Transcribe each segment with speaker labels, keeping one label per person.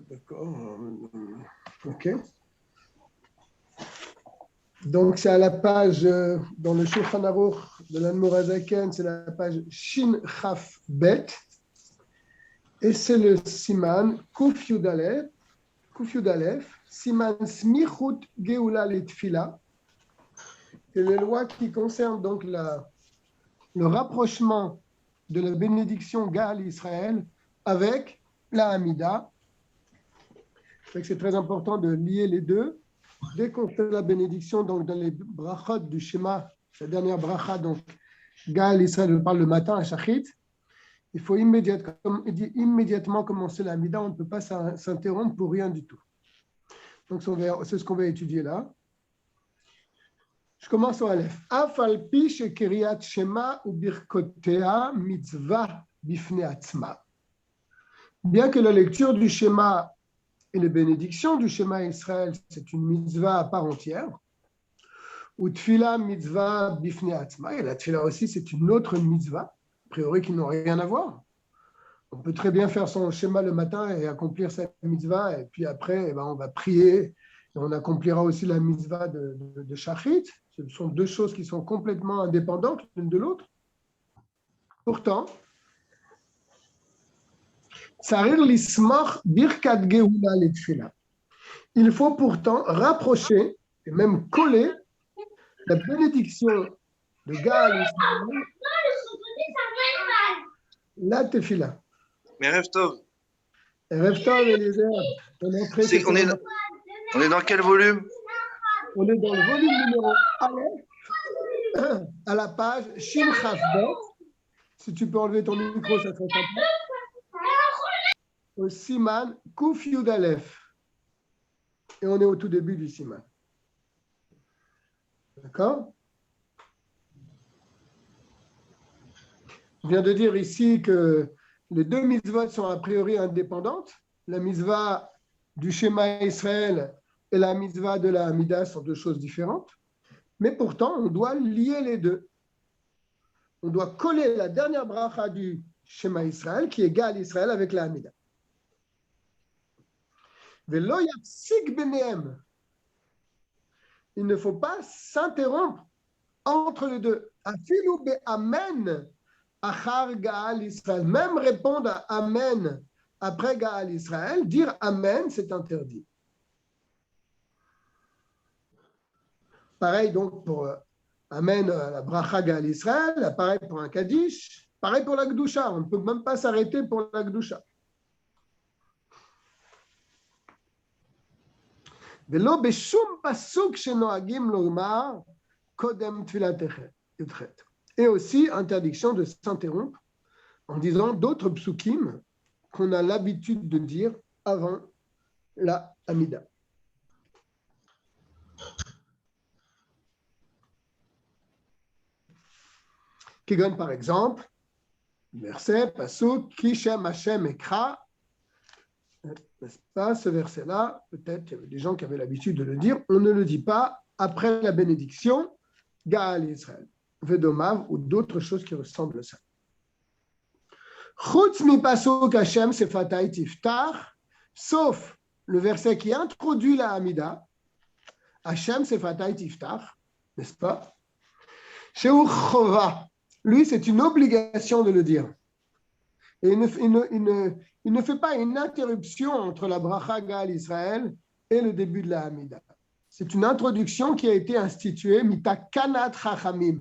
Speaker 1: D'accord. Ok. Donc, c'est à la page, dans le Shulchan Aruch de l'Admor HaZaken, c'est la page Shin Chaf Bet. Et c'est le Siman Kuf Yud Aleph, Siman Smichut Geoula Litfila. C'est les lois qui concernent donc le rapprochement de la bénédiction Gaal Israël avec la Hamida. C'est très important de lier les deux. Dès qu'on fait la bénédiction, donc dans les brachot du schéma, la dernière bracha, donc Gaal Israël, on parle le matin à Shachit, il faut immédiatement commencer la Hamida, on ne peut pas s'interrompre pour rien du tout. Donc c'est ce qu'on va étudier là. Je commence au Aleph. Afal pi shekeriat shema u birkotea mitzvah bifne atzma. Bien que la lecture du schéma et les bénédictions du schéma Israël, c'est une mitzvah à part entière, ou tfila mitzvah bifne atzma, et la tfila aussi, c'est une autre mitzvah, a priori qui n'ont rien à voir. On peut très bien faire son schéma le matin et accomplir sa mitzvah, et puis après, on va prier, et on accomplira aussi la mitzvah de Shachrit. Ce sont deux choses qui sont complètement indépendantes l'une de l'autre. Pourtant, Sarir lismach birkat geoula letfila. Il faut pourtant rapprocher et même coller la bénédiction de Gaal Israël, la tefila.
Speaker 2: Mais Rev Tov.
Speaker 1: Rev Tov, Eliezer,
Speaker 2: on est dans quel volume?
Speaker 1: On est dans le volume numéro Aleph, à la page Shin Chaf Bet. Si tu peux enlever ton micro, ça serait sympa. Au Siman Kuf Yud Aleph. Et on est au tout début du Siman. D'accord? Je viens de dire ici que les deux mitzvot sont a priori indépendantes. La mitzvah du schéma Israël et la mitzvah de la Hamida sont deux choses différentes. Mais pourtant, on doit lier les deux. On doit coller la dernière bracha du schéma Israël, qui est Gaal Israël, avec la Hamida. Velo yapsik benehem. Il ne faut pas s'interrompre entre les deux. Afilu be'amen achar Gaal Israël. Même répondre à Amen après Gaal Israël, dire Amen, c'est interdit. Pareil donc pour Amen, la bracha Gaal Israël, pareil pour un Kaddish, pareil pour la Gdusha. On ne peut même pas s'arrêter pour la Gdusha. Velo beshum pasuk shenoagim lomar kodem tfilatechet. Et aussi interdiction de s'interrompre en disant d'autres psukim qu'on a l'habitude de dire avant la Hamida. Kigon par exemple, verset, pasuk, Kishem Hashem Ekra, n'est-ce pas, ce verset-là, peut-être qu'il y avait des gens qui avaient l'habitude de le dire, on ne le dit pas après la bénédiction, Gaal Israël, Vedomav, ou d'autres choses qui ressemblent à ça. Chutz mi pasuk Hashem sefatai tiftach, sauf le verset qui introduit la Hamida, Hashem sefatai tiftach, n'est-ce pas? Sheu chova, lui c'est une obligation de le dire. Et il ne fait pas une interruption entre la bracha Gaal Israël et le début de la Hamida. C'est une introduction qui a été instituée, mita kanat chachamim.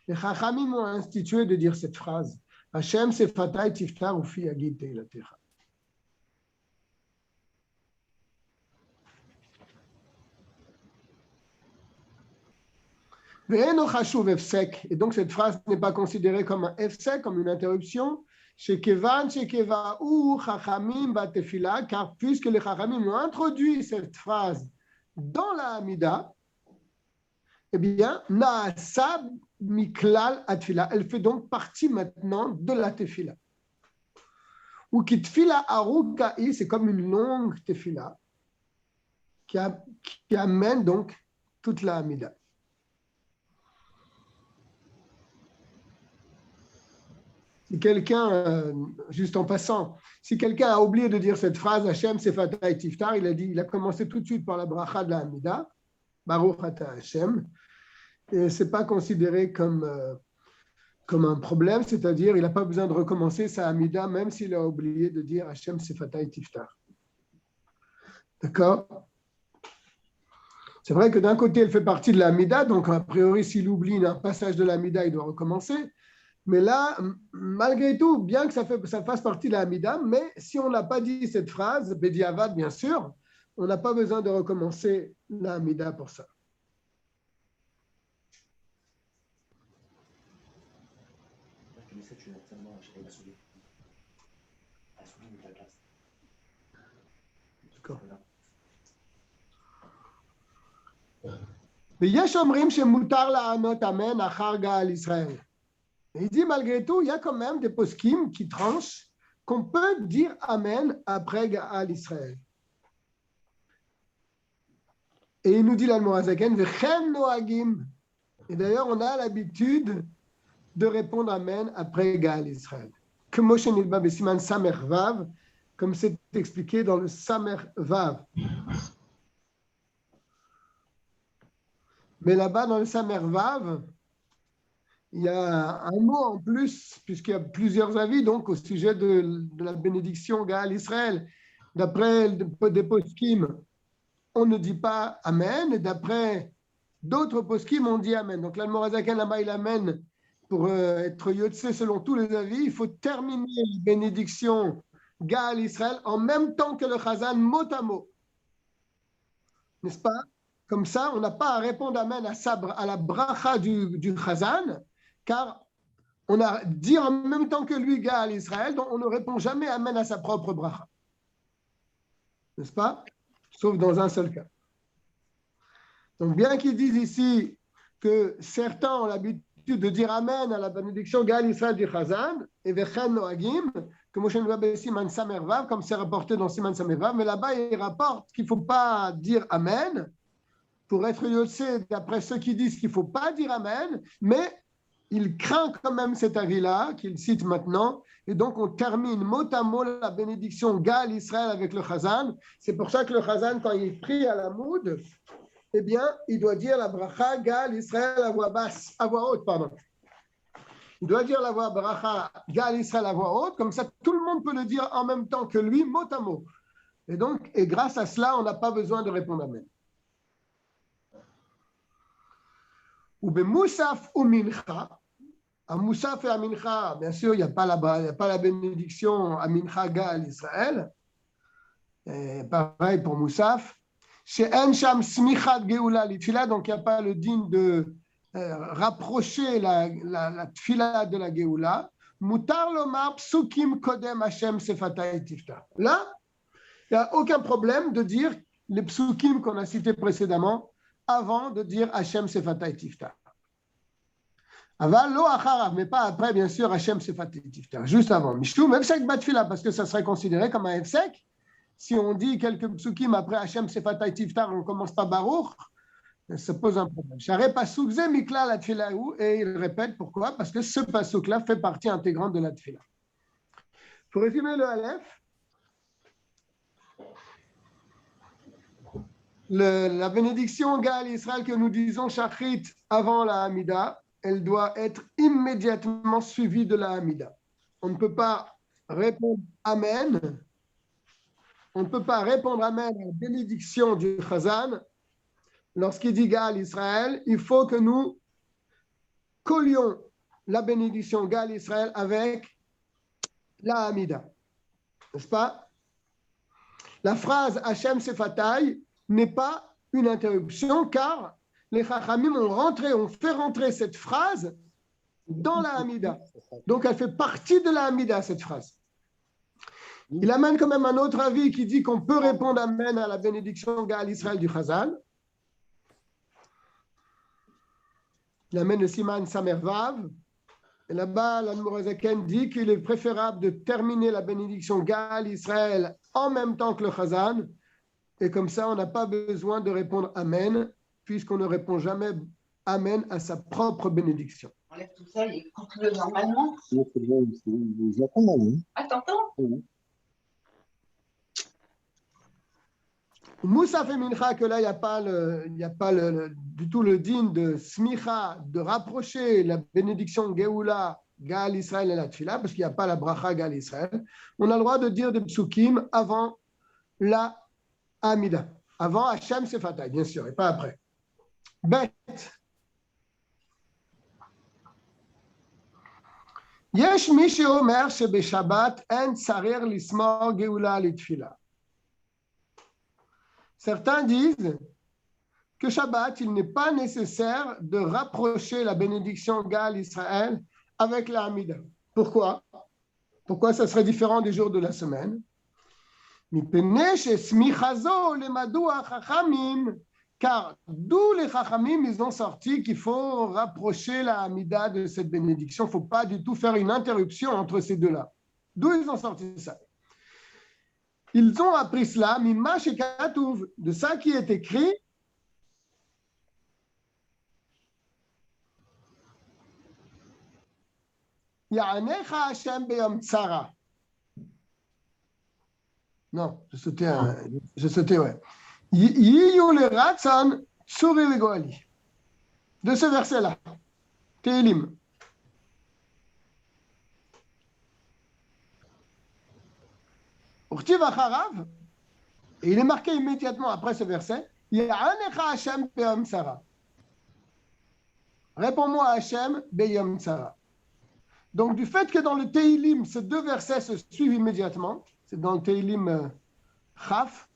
Speaker 1: Les chachamim ont institué de dire cette phrase. Hashem sefatai tiftar ufi yagid teilatecha. Ve'eno chashuv efsek. Et donc cette phrase n'est pas considérée comme un efsek, comme une interruption. Shekevan shekeva ou chachamim batefila, car puisque les chachamim ont introduit cette phrase dans la Hamida, eh bien, naasab miklal atfila. Elle fait donc partie maintenant de la tefila. Ou kitfila arukai, c'est comme une longue tefila qui amène donc toute la Hamida. Si quelqu'un, juste en passant, si quelqu'un a oublié de dire cette phrase, Hachem Sefatay Tiftar, il a commencé tout de suite par la bracha de la Hamida, Baruch Ata Hachem, et ce n'est pas considéré comme un problème, c'est-à-dire il n'a pas besoin de recommencer sa Hamida, même s'il a oublié de dire Hachem Sefatay Tiftar. D'accord? C'est vrai que d'un côté, elle fait partie de la Hamida, donc a priori, s'il oublie un passage de la Hamida, il doit recommencer. Mais là, malgré tout, bien que ça fasse partie de la Hamida, mais si on n'a pas dit cette phrase, Bediavad, bien sûr, on n'a pas besoin de recommencer la Hamida pour ça. D'accord. ויש אומרים שמותר לענות אמן אחר גאל ישראל. Il dit malgré tout, il y a quand même des poskim qui tranchent qu'on peut dire Amen après Gaal Israël. Et il nous dit l'Almorazaken, V'chen noagim. Et d'ailleurs, on a l'habitude de répondre Amen après Gaal Israël. Comme Moshe Nilba Besiman Samer Vav, comme c'est expliqué dans le Samer Vav. Mais là-bas, dans le Samer Vav, il y a un mot en plus, puisqu'il y a plusieurs avis donc, au sujet de la bénédiction Gaal Israël. D'après des poskim, on ne dit pas Amen, et d'après d'autres poskim, on dit Amen. Donc l'Almorazaken là-bas, il amène pour être Yotse selon tous les avis, il faut terminer la bénédiction Gaal Israël en même temps que le Chazan mot à mot. N'est-ce pas? Comme ça, on n'a pas à répondre Amen à la bracha du Chazan, car on a dit en même temps que lui, Gaal Israël, donc on ne répond jamais Amen à sa propre bracha. N'est-ce pas? Sauf dans un seul cas. Donc, bien qu'ils disent ici que certains ont l'habitude de dire Amen à la bénédiction Gaal Israël du Chazan, et Vechen Noagim, que Moshe Nwabe Siman Samer Vav, comme c'est rapporté dans Siman Samer Vav, mais là-bas, il rapporte qu'il ne faut pas dire Amen, pour être Yossé, d'après ceux qui disent qu'il ne faut pas dire Amen, mais il craint quand même cet avis-là, qu'il cite maintenant, et donc on termine mot à mot la bénédiction Gaal Israël avec le Chazan. C'est pour ça que le Chazan, quand il prie à la moud, eh bien, il doit dire la bracha Gaal Israël à voix basse, à voix haute, pardon. Il doit dire la voix bracha Gaal Israël à voix haute, comme ça tout le monde peut le dire en même temps que lui, mot à mot. Et donc, et grâce à cela, on n'a pas besoin de répondre Amen. Ou be Moussaf ou Mincha. À Moussaf et à Mincha, bien sûr, il n'y a pas la bénédiction à Mincha Gaal Israël. Et pareil pour Moussaf. Chez Ensham Smichat Geoula Litfila, donc il n'y a pas le digne de rapprocher la Tfila de la Geoula. Mutar Lomar Psukim Kodem Hashem Sefatay Tifta. Là, il n'y a aucun problème de dire les Psukim qu'on a cités précédemment avant de dire Hashem Sefatay Tifta. Aval lo acharav, mais pas après, bien sûr, Hashem Sefatay Tifta, juste avant. Mishum Efsek Batfila, parce que ça serait considéré comme un Efsek. Si on dit quelques psukim après Hashem Sefatay Tiftar, on ne commence pas Baruch, ça pose un problème. Share pasuk ze mikla la tfilaou, et il répète pourquoi? Parce que ce pasuk-là fait partie intégrante de la tfila. Pour résumer le Aleph, la bénédiction Gaal Israël que nous disons Shachrit avant la Hamida, elle doit être immédiatement suivie de la Hamida. On ne peut pas répondre Amen. On ne peut pas répondre Amen à la bénédiction du Chazan lorsqu'il dit Gaal Israël. Il faut que nous collions la bénédiction Gaal Israël avec la Hamida. N'est-ce pas? La phrase Hashem Sefatay n'est pas une interruption car les Chachamim ont fait rentrer cette phrase dans la Hamida. Donc elle fait partie de la Hamida, cette phrase. Il amène quand même un autre avis qui dit qu'on peut répondre Amen à la bénédiction Gaal Israël du Chazal. Il amène le Siman Samer Vav. Et là-bas, l'Admorazaken dit qu'il est préférable de terminer la bénédiction Gaal Israël en même temps que le Chazan. Et comme ça, on n'a pas besoin de répondre Amen, puisqu'on ne répond jamais Amen à sa propre bénédiction.
Speaker 3: enlève tout ça et coupe-le normalement.
Speaker 4: Moi, c'est vrai, je l'attends mal. Hein.
Speaker 3: Ah, t'entends?
Speaker 4: Oui.
Speaker 1: Moussaf et Mincha, que là, il n'y a pas du tout le din de smicha, de rapprocher la bénédiction Geoula, Gal Israël et la Tfila, parce qu'il n'y a pas la bracha Gal Israël. On a le droit de dire des psukim avant la Amida, avant Hachem Sefatay, bien sûr, et pas après. Bet. יש מי שאומר שבשבת אין צריך לשמור גאולה לתפילה. Certains disent que Shabbat, il n'est pas nécessaire de rapprocher la bénédiction Gal Israël avec la Hamida. Pourquoi? Pourquoi ça serait différent des jours de la semaine? Car d'où les Chachamim, ils ont sorti qu'il faut rapprocher la Hamida de cette bénédiction. Il ne faut pas du tout faire une interruption entre ces deux-là. D'où ils ont sorti ça? Ils ont appris cela, Mimma Shekatouv, de ça qui est écrit. Ya'anecha Hashem beyom tzara. Non, je sautais, ouais. Yiyu le ratzon tsuri le goali. De ce verset-là, Tehillim. Urtiv acharav, et il est marqué immédiatement après ce verset, Ya'anecha Hashem beyom tzara. Réponds-moi Hashem beyom tzara. Donc, du fait que dans le Tehillim, ces deux versets se suivent immédiatement, c'est dans le Tehillim Chaf,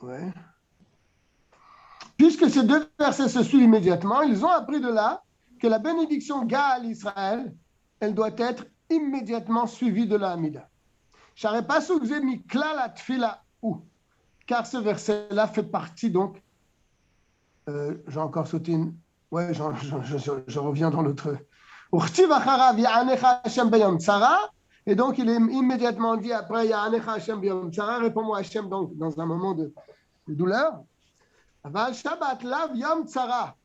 Speaker 1: ouais. Puisque ces deux versets se suivent immédiatement, ils ont appris de là que la bénédiction Gaal Israël, elle doit être immédiatement suivie de la Hamida. Je n'aurais pas soulevé Mikla la Tfila ou, car ce verset-là fait partie donc. J'ai encore sauté une. Ouais, je reviens dans l'autre. Et donc, il est immédiatement dit après Ya'anecha Hashem b'yom tzara, réponds-moi Hashem donc dans un moment de douleur. Aval Shabbat lav yom tzara.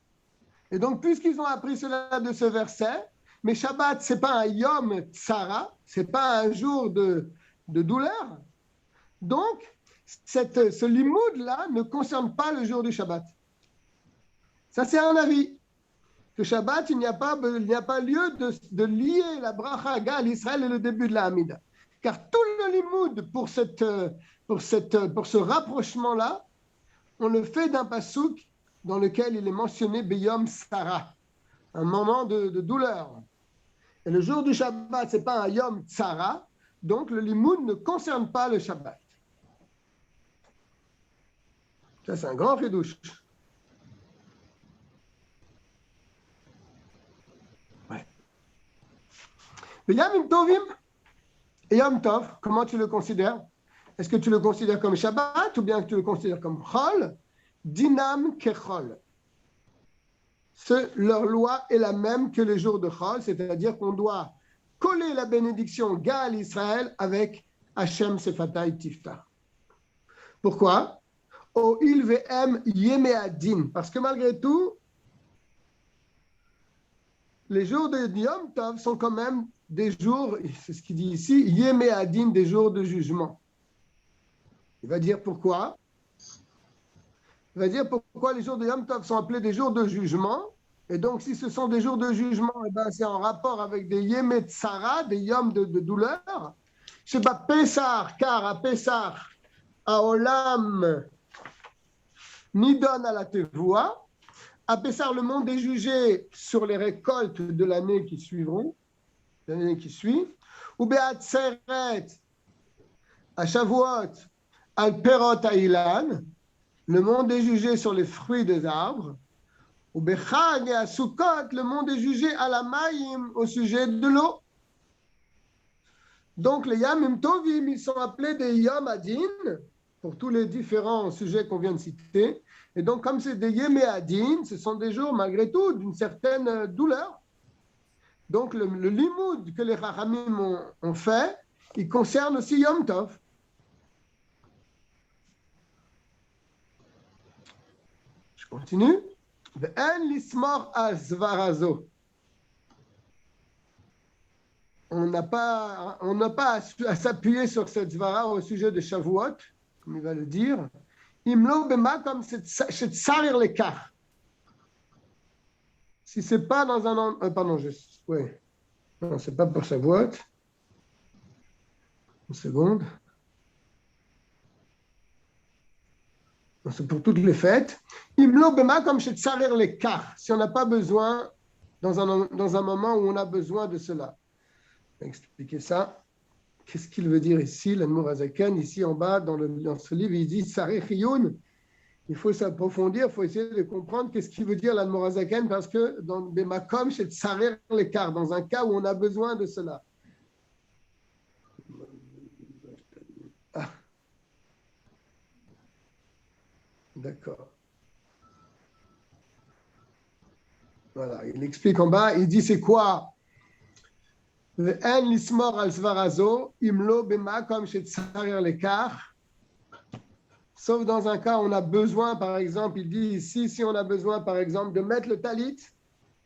Speaker 1: Et donc, puisqu'ils ont appris cela de ce verset, mais Shabbat, ce n'est pas un yom tzara, ce n'est pas un jour de douleur. Donc, ce limoud-là ne concerne pas le jour du Shabbat. Ça, c'est un avis. Que Shabbat, il n'y a pas lieu de lier la bracha Gal Israël et le début de la Hamida. Car tout le limoud pour ce rapprochement-là, on le fait d'un pasouk dans lequel il est mentionné Beyom Sarah, un moment de douleur. Et le jour du Shabbat, ce n'est pas un Yom Tzara, donc le limoud ne concerne pas le Shabbat. Ça, c'est un grand chidouche. Yamim Tovim et Yom Tov, comment tu le considères? Est-ce que tu le considères comme Shabbat ou bien que tu le considères comme Chol? Dinam Kechol. Leur loi est la même que les jours de Chol, c'est-à-dire qu'on doit coller la bénédiction Gal Israël avec Hashem Sefatay Tifta. Pourquoi? O ilvem yemeadin. Parce que malgré tout, les jours de Yom Tov sont quand même des jours, c'est ce qu'il dit ici, Yemeadin, des jours de jugement. Il va dire pourquoi. Il va dire pourquoi les jours de Yom Tov sont appelés des jours de jugement. Et donc, si ce sont des jours de jugement, eh ben, c'est en rapport avec des Yemet Tsara, des Yom de douleur. C'est pas Pessah, car à Pessah, à Olam, Nidon à la Tevoua. À Pessah, le monde est jugé sur les récoltes de l'année qui suivront. L'année qui suit, ou Be'atzeret, à Shavuot, al Perot Ailan, le monde est jugé sur les fruits des arbres, ou Bechag et à Sukkot, le monde est jugé à la Maïm, au sujet de l'eau. Donc les Yamim Tovim, ils sont appelés des Yom Adin, pour tous les différents sujets qu'on vient de citer, et donc comme c'est des Yemé Adin, ce sont des jours malgré tout d'une certaine douleur. Donc, le limoud que les Chachamim ont fait, il concerne aussi Yom Tov. continue. Ve'en lismor al zvarazo. On n'a pas à s'appuyer sur cette zvara au sujet de Shavuot, comme il va le dire. Imlo bema comme c'est tsarir l'écart. Si c'est pas dans un pardon, ouais. Non, c'est pas pour Shavuot. Une seconde. Non, c'est pour toutes les fêtes. Imlo bema comme c'est tsarir l'écart. Si on n'a pas besoin dans un moment où on a besoin de cela. On va expliquer ça. Qu'est-ce qu'il veut dire ici, l'Admor Hazaken, ici en bas, dans ce livre, il dit Sareh Chiyun. Il faut s'approfondir, il faut essayer de comprendre qu'est-ce qu'il veut dire l'Admor Hazaken, parce que dans Bemakom, c'est Sareh l'écart, dans un cas où on a besoin de cela. Ah. D'accord. Voilà, il explique en bas, il dit c'est quoi ואין לשמור על סברה זו, אם לא במקום שצריך לכך. Sauf dans un cas où on a besoin, par exemple, il dit ici, si on a besoin, par exemple, de mettre le talit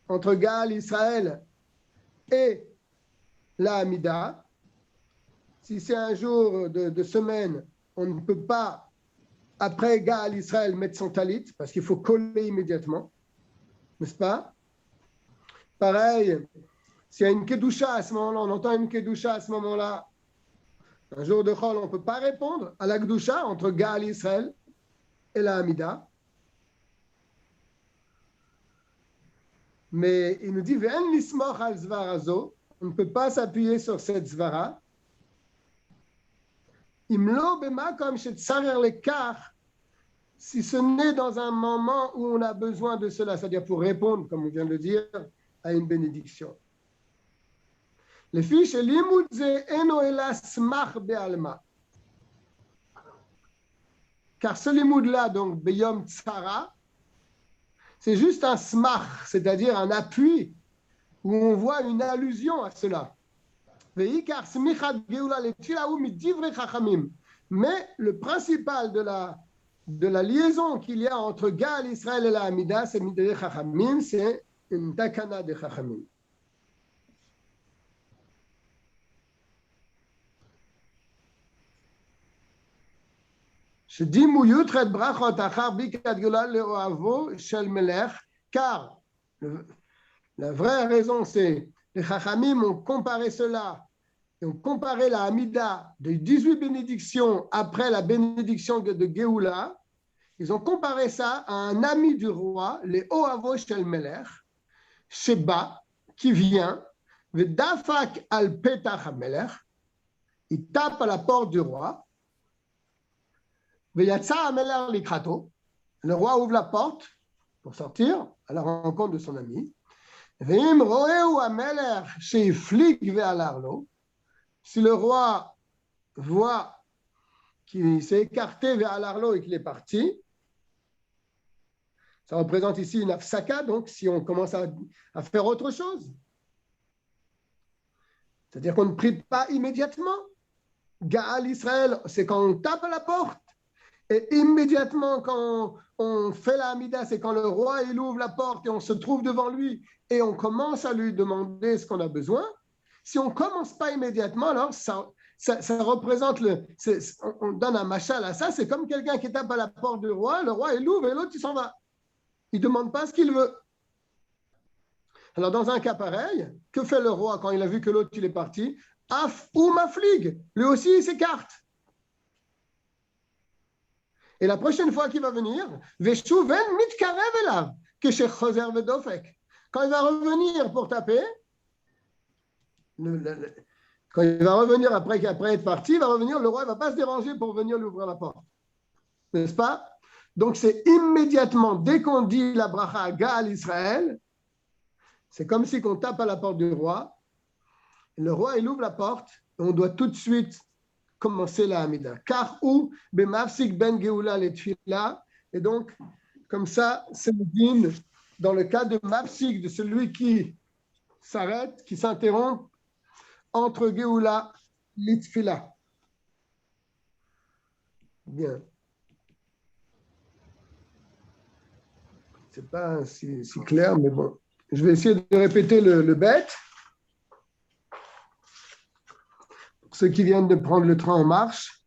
Speaker 1: entre Gaal, Israël et la Hamida, si c'est un jour de semaine, on ne peut pas, après Gaal, Israël, mettre son talit, parce qu'il faut coller immédiatement, n'est-ce pas? Pareil, s'il y a une kedusha à ce moment-là, on entend une kedusha à ce moment-là, un jour de Chol, on ne peut pas répondre à la kedusha entre Gaal Israël et la Hamida. Mais il nous dit, Ve'en lismoch al zvara zo, on ne peut pas s'appuyer sur cette zvara. Imlo bema comme chez tsarer lekar, si ce n'est dans un moment où on a besoin de cela, c'est-à-dire pour répondre, comme on vient de dire, à une bénédiction. Les fiches limud ze eno ela smach be'alma. Car ce limud-là, donc, beyom tsara, c'est juste un smach, c'est-à-dire un appui, où on voit une allusion à cela. Mais le principal de la liaison qu'il y a entre Gaal, Israël et la Hamida, c'est Midre Chachamim, c'est une takana de Chachamim. Car la vraie raison, c'est les Chachamim ont comparé cela, et ont comparé la Hamida de 18 bénédictions après la bénédiction de Géoula. Ils ont comparé ça à un ami du roi, les Oavo Shel Melech, Sheba, qui vient, Vedafak al Petach Melech, il tape à la porte du roi. Le roi ouvre la porte pour sortir à la rencontre de son ami. Si le roi voit qu'il s'est écarté vers Alarlo et qu'il est parti, ça représente ici une afsaka, donc si on commence à faire autre chose. C'est-à-dire qu'on ne prie pas immédiatement. Gaal Israël, c'est quand on tape à la porte. Et immédiatement, quand on fait la Hamida, c'est quand le roi il ouvre la porte et on se trouve devant lui et on commence à lui demander ce qu'on a besoin. Si on ne commence pas immédiatement, alors ça représente on donne un machal à ça. C'est comme quelqu'un qui tape à la porte du roi, le roi il ouvre et l'autre il s'en va. Il ne demande pas ce qu'il veut. Alors dans un cas pareil, que fait le roi quand il a vu que l'autre il est parti? Af ou maflig, lui aussi il s'écarte. Et la prochaine fois qu'il va venir, quand il va revenir pour taper, quand il va revenir après être parti, il va revenir, le roi ne va pas se déranger pour venir lui ouvrir la porte. N'est-ce pas? Donc c'est immédiatement, dès qu'on dit la bracha à Gaal Israël, c'est comme si on tape à la porte du roi, le roi il ouvre la porte, et on doit tout de suite commencer la Hamida. Car ou bemafsik ben geoula le tfila, et donc comme ça c'est le din dans le cas de mafsik, de celui qui s'arrête, qui s'interrompt entre geoula et tfila. Bien. c'est pas si clair, mais bon. Je vais essayer de répéter le bet. Pour ceux qui viennent de prendre le train en marche.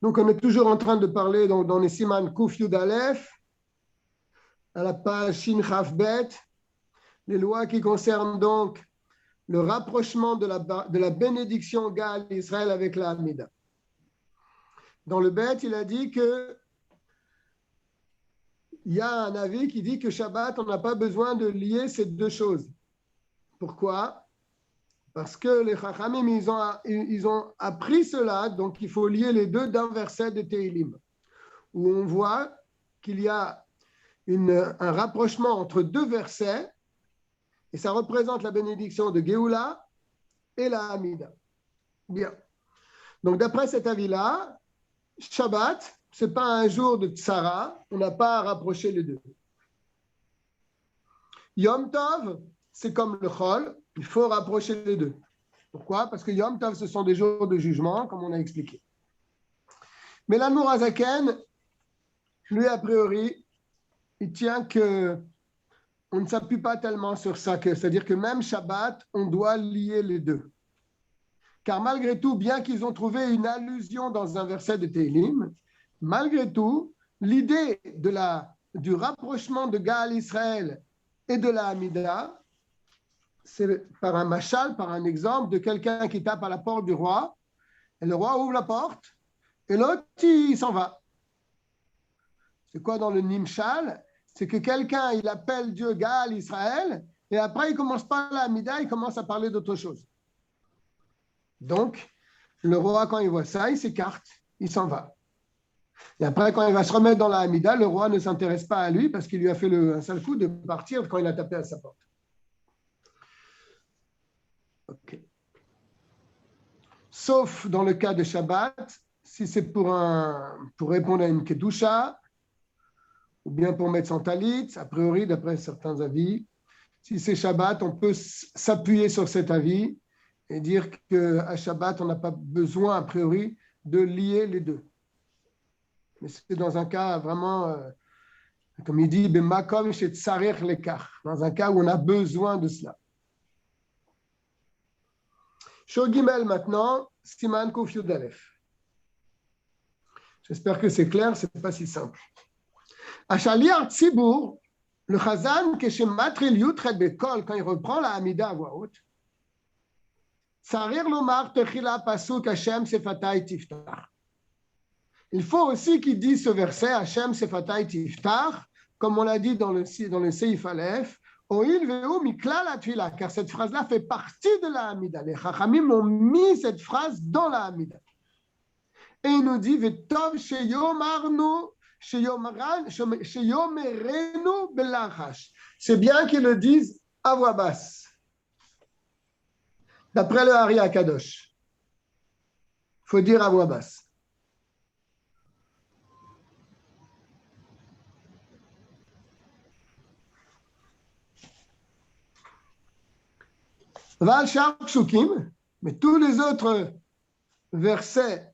Speaker 1: Donc, on est toujours en train de parler dans les Siman Kuf Yud Aleph, à la page Shin Chaf Bet, les lois qui concernent donc le rapprochement de la bénédiction Gaal Israël avec la Hamida. Dans le Bet, il a dit que il y a un avis qui dit que Shabbat, on n'a pas besoin de lier ces deux choses. Pourquoi? Parce que les Chachamim, ils ont appris cela, donc il faut lier les deux d'un verset de Tehilim, où on voit qu'il y a un rapprochement entre deux versets, et ça représente la bénédiction de Géoula et la Hamida. Bien. Donc d'après cet avis-là, Shabbat, ce n'est pas un jour de Tsara, on n'a pas à rapprocher les deux. Yom Tov, c'est comme le Chol, il faut rapprocher les deux. Pourquoi? Parce que Yom Tov, ce sont des jours de jugement, comme on a expliqué. Mais l'Admor Hazaken, lui, a priori, il tient que on ne s'appuie pas tellement sur ça, c'est-à-dire que même Shabbat, on doit lier les deux. Car malgré tout, bien qu'ils ont trouvé une allusion dans un verset de Tehillim, malgré tout, l'idée du rapprochement de Gaal Israël et de la Hamida, c'est par un machal, par un exemple de quelqu'un qui tape à la porte du roi, et le roi ouvre la porte, et l'autre, il s'en va. C'est quoi dans le Nimshal? C'est que quelqu'un, il appelle Dieu Gaal Israël, et après, il ne commence pas la Hamida, il commence à parler d'autre chose. Donc, le roi, quand il voit ça, il s'écarte, il s'en va. Et après, quand il va se remettre dans la Hamida, le roi ne s'intéresse pas à lui parce qu'il lui a fait un sale coup de partir quand il a tapé à sa porte. Okay. Sauf dans le cas de Shabbat, si c'est pour répondre à une Kedusha, ou bien pour mettre son talit, a priori, d'après certains avis, si c'est Shabbat, on peut s'appuyer sur cet avis et dire qu'à Shabbat, on n'a pas besoin, a priori, de lier les deux. Mais c'est dans un cas vraiment, comme il dit, dans un cas où on a besoin de cela. Shogimel maintenant, Siman Kuf Yud Aleph. J'espère que c'est clair, ce n'est pas si simple. Ashaliar Tzibour, le Chazan, Keshematri Yutret Bekol, quand il reprend la Hamida à voix haute, Sarir Lomar Techila Pasuk Hashem Sefatai Tiftach. Il faut aussi qu'il dise ce verset, Hashem Sefatai Tiftach, comme on l'a dit dans le Seif Aleph, Oil Veu Mikla la Tfila, car cette phrase-là fait partie de la Hamida. Les Chachamim ont mis cette phrase dans la Hamida. Et il nous dit, Vetov Sheyomarnu, Sheyomerenu Belachash. C'est bien qu'ils le disent à voix basse. D'après le Hari Akadosh. Il faut dire à voix basse. Val Shar Psukim, mais tous les autres versets,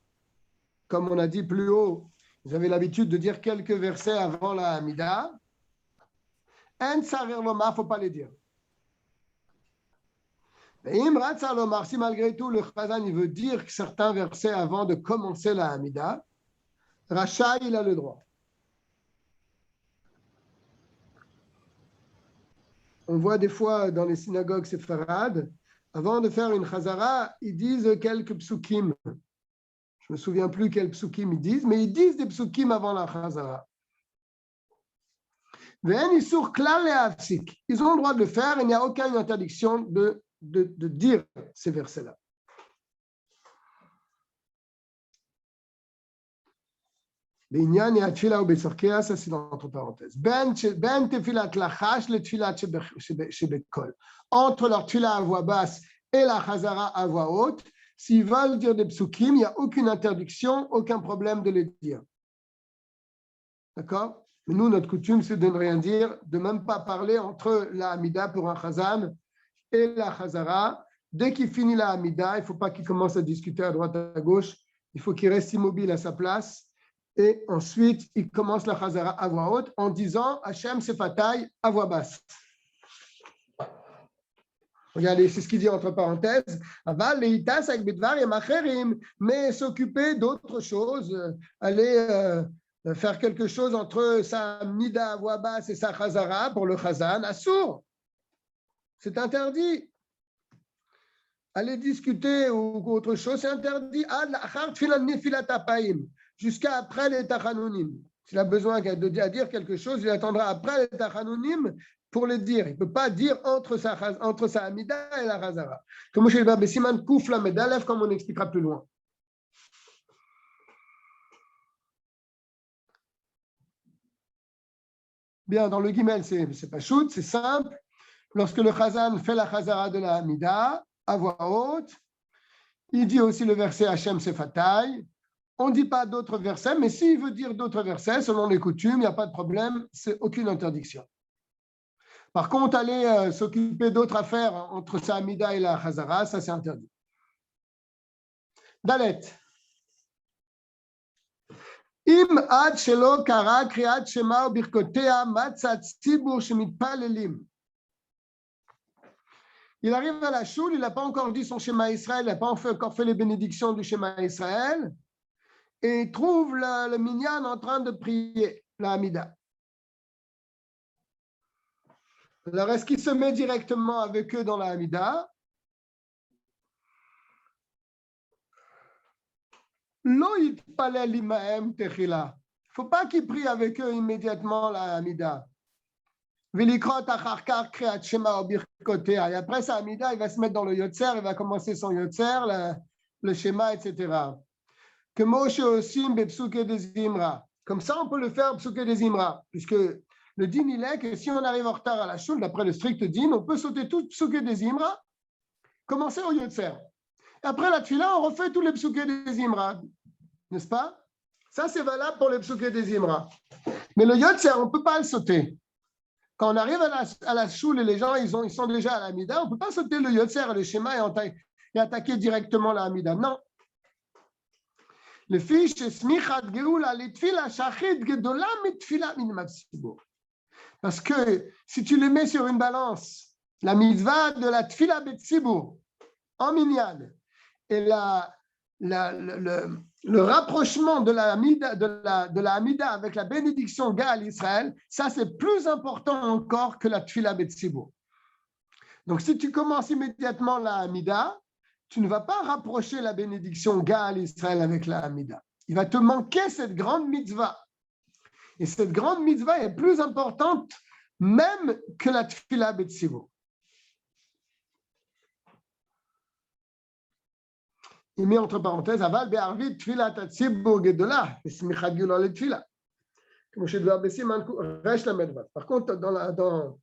Speaker 1: comme on a dit plus haut, vous avez l'habitude de dire quelques versets avant la Hamida. En Sarir Lomar, il ne faut pas les dire. Si malgré tout le Chazan il veut dire certains versets avant de commencer la Hamida, Racha, il a le droit. On voit des fois dans les synagogues séfarades, avant de faire une chazara, ils disent quelques psukim. Je ne me souviens plus quels psukim ils disent, mais ils disent des psukim avant la chazara. Ils ont le droit de le faire, il n'y a aucune interdiction de dire ces versets-là. Binyan et Atfila ou Besorkea, ça c'est entre parenthèses. Ben tefilat lachash le tefilat shebekol. Entre leur tefila à voix basse et la chazara à voix haute, s'ils veulent dire des psukim, il n'y a aucune interdiction, aucun problème de les dire. D'accord? Mais nous, notre coutume, c'est de ne rien dire, de même pas parler entre la Hamida pour un chazan et la chazara. Dès qu'il finit la Hamida, il ne faut pas qu'il commence à discuter à droite à gauche, il faut qu'il reste immobile à sa place. Et ensuite, il commence la Chazara à voix haute en disant Hachem Sefatai à voix basse. Regardez, c'est ce qu'il dit entre parenthèses. Aval leitas avec bedvar et macherim, mais s'occuper d'autres choses, aller faire quelque chose entre sa mida à voix basse et sa Chazara pour le Chazan, assour. C'est interdit. Aller discuter ou autre chose, c'est interdit. Jusqu'à après les Tachanounim. S'il a besoin de dire quelque chose, il attendra après les Tachanounim pour le dire. Il ne peut pas dire entre sa Amida et la Chazara. Comme je l'ai dit, Siman Kouf la Medalef, comme on expliquera plus loin. Bien, dans le Gimel, c'est pas shoot, c'est simple. Lorsque le Chazan fait la Chazara de la Amida, à voix haute, il dit aussi le verset Hachem Sefatai. On ne dit pas d'autres versets, mais s'il veut dire d'autres versets, selon les coutumes, il n'y a pas de problème, c'est aucune interdiction. Par contre, aller s'occuper d'autres affaires entre sa Amida et la Chazara, ça c'est interdit. Dalet. Im ad shelo kara kriat shema ou birkotea matzat tzibur shemitpalelim. Il arrive à la choule, il n'a pas encore dit son schéma Israël, il n'a pas encore fait les bénédictions du schéma Israël, et il trouve le minyan en train de prier, la Hamida. Alors, est-ce qu'il se met directement avec eux dans la Hamida? Lo yitpalel imahem techila. Il ne faut pas qu'il prie avec eux immédiatement la Hamida. Et après sa Hamida, il va se mettre dans le Yotzer, il va commencer son Yotzer, le schéma, etc. Que Moshe aussi Bepsuke des Imra. Comme ça, on peut le faire Psuke des Imra, puisque le din, il est que si on arrive en retard à la choule, d'après le strict din, on peut sauter tout Psuke des Imra, commencer au Yotzer. Et après la Tfila, on refait tous les Psuke des Imra, n'est-ce pas? Ça, c'est valable pour les Psuke des Imra. Mais le Yotzer, on ne peut pas le sauter. Quand on arrive à la choule et les gens ils sont déjà à la Hamida, on ne peut pas sauter le Yotzer et le schéma et attaquer directement la Hamida. Non. Le fiche smichat geula litfila shachit gedola mitfila min matzibur. Parce que si tu le mets sur une balance, la mitzvah de la tfila betzibur en minyan et le rapprochement de la Hamida avec la bénédiction Gaal Israël, ça c'est plus important encore que la Tfila Betzibur. Donc si tu commences immédiatement la Hamida, tu ne vas pas rapprocher la bénédiction Gaal Israël avec la Hamida. Il va te manquer cette grande mitzvah. Et cette grande mitzvah est plus importante même que la Tfila Betzibur. Il met entre parenthèses Aval be'arvit tfila tatzibur gedola smicha gula le tfila. Comme je dois baisser resh la medva. Par contre, dans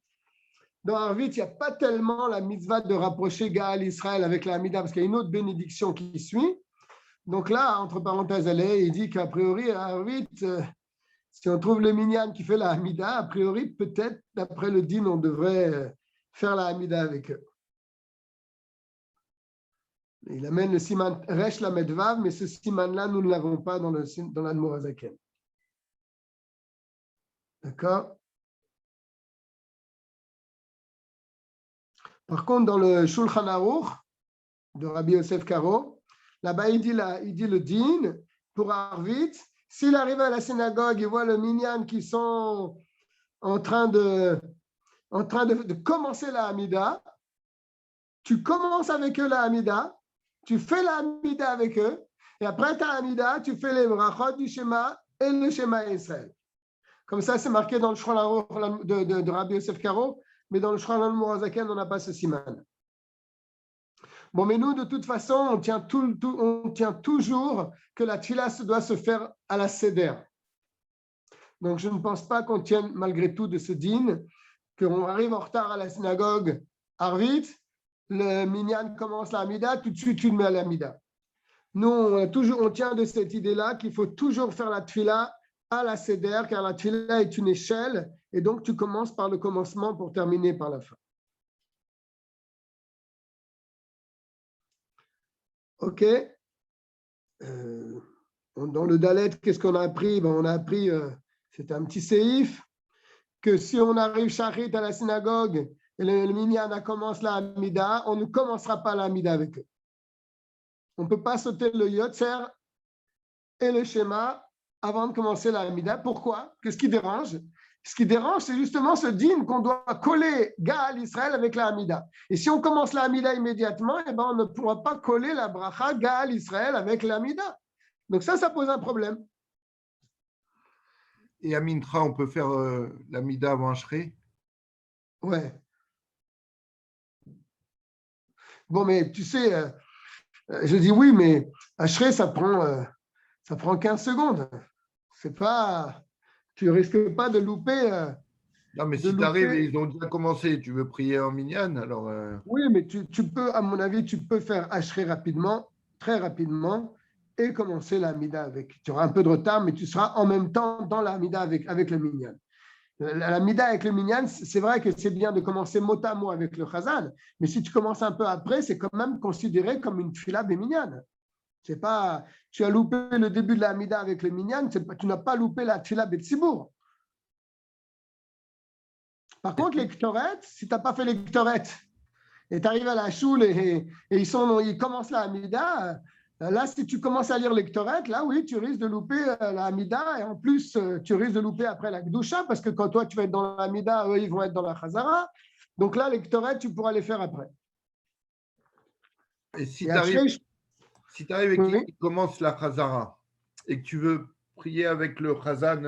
Speaker 1: Arvit, il n'y a pas tellement la mitzvah de rapprocher Gaal Israël avec la Hamida, parce qu'il y a une autre bénédiction qui suit. Donc là, entre parenthèses, il dit qu'a priori, à Arvit, si on trouve le minyan qui fait la Hamida, a priori, peut-être, d'après le din, on devrait faire la Hamida avec eux. Il amène le siman Resh la Medvav, mais ce siman-là, nous ne l'avons pas dans l'Admorazaken. D'accord? Par contre, dans le Shulchan Aruch de Rabbi Yosef Karo, là-bas, il dit le din pour Arvit. S'il arrive à la synagogue, il voit le minyan qui sont en train de commencer la Hamida. Tu commences avec eux la Hamida. Tu fais la Hamida avec eux, et après ta Hamida, tu fais les brachot du schéma et le schéma Israël. Comme ça, c'est marqué dans le Shulchan Aruch de Rabbi Yosef Karo, mais dans le Shulchan Aruch, on n'a pas ce siman. Bon, mais nous, de toute façon, on tient toujours que la tfila doit se faire à la seder. Donc, je ne pense pas qu'on tienne malgré tout de ce din, qu'on arrive en retard à la synagogue, Arvit, le minyan commence la Hamida, tout de suite tu le mets à la Hamida. Nous, on tient de cette idée-là qu'il faut toujours faire la tfila à la seder, car la tfila est une échelle, et donc tu commences par le commencement pour terminer par la fin. Ok, Dans le Dalet, qu'est-ce qu'on a appris? On a appris, c'est un petit séif, que si on arrive Shachrit à la synagogue et le minyan commence la Hamida, on ne commencera pas la Hamida avec eux. On ne peut pas sauter le Yotzer et le schéma avant de commencer la Hamida. Pourquoi? Qu'est-ce qui dérange? Ce qui dérange, c'est justement ce dîme qu'on doit coller Gaal Israël avec la Hamida. Et si on commence la Hamida immédiatement, eh ben, on ne pourra pas coller la bracha Gaal Israël avec la Hamida. Donc ça pose un problème.
Speaker 5: Et à Mintra, on peut faire la Mida avant Ashrei?
Speaker 1: Ouais. Bon, mais tu sais, je dis oui, mais Ashrei, ça prend 15 secondes. C'est pas, tu risques pas de louper.
Speaker 5: Non, mais si tu arrives et ils ont déjà commencé, tu veux prier en minyan, alors.
Speaker 1: Oui, mais tu peux, à mon avis, tu peux faire Ashrei rapidement, très rapidement, et commencer la Hamida avec. Tu auras un peu de retard, mais tu seras en même temps dans la Hamida avec le minyan. La Hamida avec le minyan, c'est vrai que c'est bien de commencer mot à mot avec le chazan, mais si tu commences un peu après, c'est quand même considéré comme une tfila béminyan. C'est pas, tu as loupé le début de la Hamida avec le minyan, tu n'as pas loupé la tfila betsibour. Par contre, les ktoret, si tu n'as pas fait les ktoret, et tu arrives à la choule et ils commencent la Hamida, là, si tu commences à lire les ktoret, là, oui, tu risques de louper la Hamida, et en plus, tu risques de louper après la Gdusha, parce que quand toi, tu vas être dans la Hamida, eux, ils vont être dans la Chazara. Donc là, les ktoret, tu pourras les faire après.
Speaker 5: Et si tu arrives et qu'il commence la Chazara, et que tu veux prier avec le Chazan,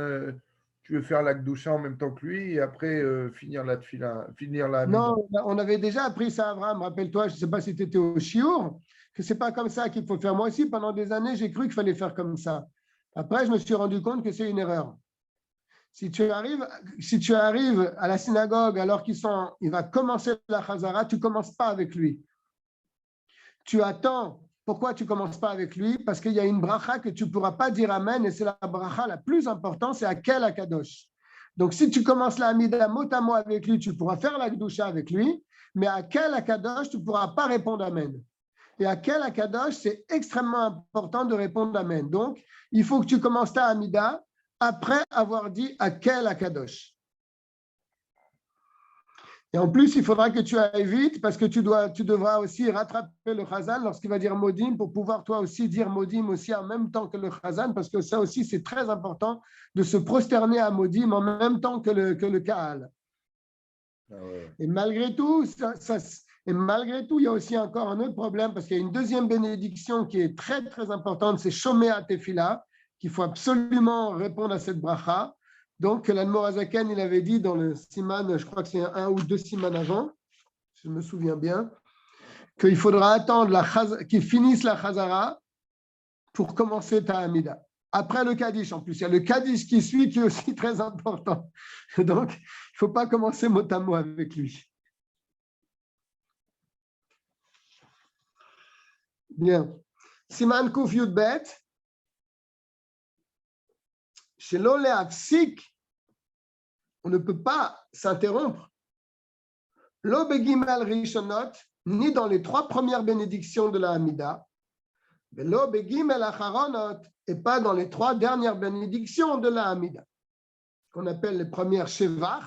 Speaker 5: tu veux faire la Gdusha en même temps que lui, et après finir la Tfila, finir la Hamida.
Speaker 1: Non, on avait déjà appris ça, Abraham. Rappelle-toi, je ne sais pas si tu étais au Chiour, que ce n'est pas comme ça qu'il faut faire. Moi aussi, pendant des années, j'ai cru qu'il fallait faire comme ça. Après, je me suis rendu compte que c'est une erreur. Si tu arrives à la synagogue alors il va commencer la Chazara, tu ne commences pas avec lui. Tu attends. Pourquoi tu ne commences pas avec lui? Parce qu'il y a une bracha que tu ne pourras pas dire Amen, et c'est la bracha la plus importante, c'est Akel Akadosh. Donc, si tu commences la Hamida mot à mot avec lui, tu pourras faire la Gdusha avec lui, mais à Akel Akadosh, tu ne pourras pas répondre Amen. Et à Akel Akadosh, c'est extrêmement important de répondre Amen. Donc, il faut que tu commences ta Hamida après avoir dit Akel Akadosh. Et en plus, il faudra que tu ailles vite parce que tu devras aussi rattraper le Chazan lorsqu'il va dire Modim pour pouvoir toi aussi dire Modim aussi en même temps que le Chazan, parce que ça aussi, c'est très important de se prosterner à Modim en même temps que le Kaal. Ah ouais. Et malgré tout, il y a aussi encore un autre problème parce qu'il y a une deuxième bénédiction qui est très, très importante, c'est Shomea Tefila, qu'il faut absolument répondre à cette bracha. Donc, l'Admor Hazaken, il avait dit dans le siman, je crois que c'est un ou deux siman avant, je me souviens bien, qu'il faudra attendre qu'il finisse la Chazara pour commencer ta Hamida. Après le Kaddish, en plus, il y a le Kaddish qui suit, qui est aussi très important. Donc, il ne faut pas commencer mot à mot avec lui. Bien. Siman Kuf Yud Bet. Chez l'Oléafsik, on ne peut pas s'interrompre. Lo begimel rishonot, ni dans les 3 premières bénédictions de la Hamida, mais lo begimel acharonot, et pas dans les 3 dernières bénédictions de la Hamida, qu'on appelle les premières Shevach,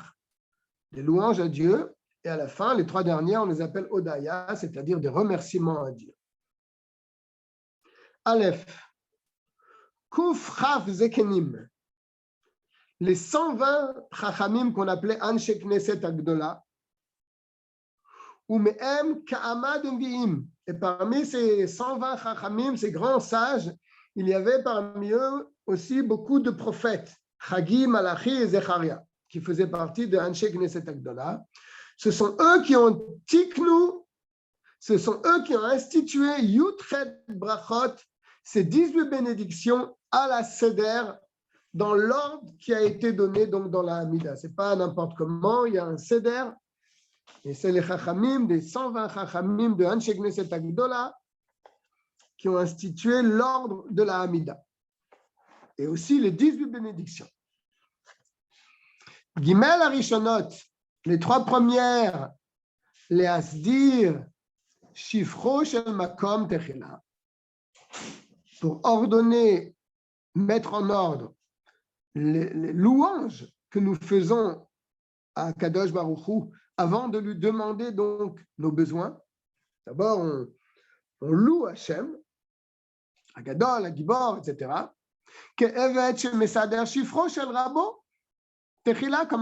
Speaker 1: les louanges à Dieu, et à la fin, les 3 dernières, on les appelle Odaya, c'est-à-dire des remerciements à Dieu. Aleph, Kuf Chaf Zekenim, les 120 Chachamim qu'on appelait Anshe Knesset Agdola, ou Me'em Ka'amad Envi'im. Et parmi ces 120 Chachamim, ces grands sages, il y avait parmi eux aussi beaucoup de prophètes, Chagi, Malachi et Zecharia, qui faisaient partie de Anshe Knesset Agdola. Ce sont eux qui ont tiknu, ce sont eux qui ont institué Yutchet Brachot, ces 18 bénédictions à la Seder, dans l'ordre qui a été donné donc dans la Hamida. Ce n'est pas n'importe comment, il y a un Seder, et c'est les Chachamim, des 120 Chachamim de Anshe Knesset Agdola, qui ont institué l'ordre de la Hamida. Et aussi les 18 bénédictions. Gimel Arishonot, les 3 premières, les Asdir, Shifro Shel Makom Techela, pour ordonner mettre en ordre les louanges que nous faisons à Kadosh Baruch Hu avant de lui demander donc nos besoins. D'abord, on loue Hachem, Agadol, Agibor, etc. Comme